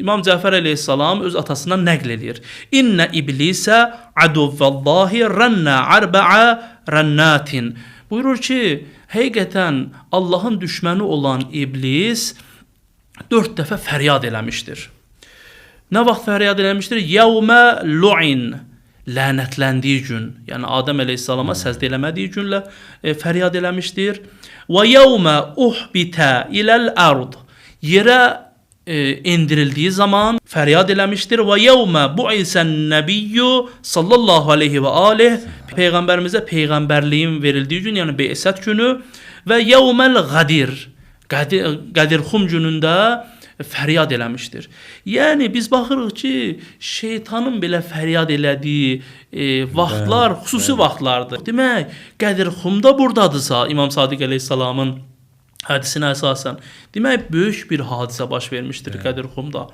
İmam Cəfər əleyhissalam öz atasından nəql edir. İnnə iblisə aduvvallahi rənnə arbə'a rənnatin. Buyurur ki, həqiqətən Allahın düşməni olan iblis 4 dəfə fəryad eləmişdir. Nə vaxt fəryad eləmişdir? Yevmə lu'in. Lənətləndiyi gün, yəni Adəm əleyhissalama səzdə eləmədiyi günlə fəryad eləmişdir. Və yevmə uhbitə iləl ard. Yerə indirildiyi zaman fəryad eləmişdir. Və yevmə bu'isən nəbiyyü sallallahu aleyhi və aleyh. Peyğəmbərimizə peyğəmbərliyin verildiyi gün, yəni beysət günü. Və yevməl qadir. Qadirxum günündə fəryad eləmişdir. Yəni biz baxırıq ki, şeytanın belə fəryad elədiyi vaxtlar xüsusi vaxtlardır. Demək, Qədirxumda buradadırsa İmam Sadiq əleyhissalamın hədisinə əsasən, demək böyük bir hadisə baş vermişdir Qədirxumda.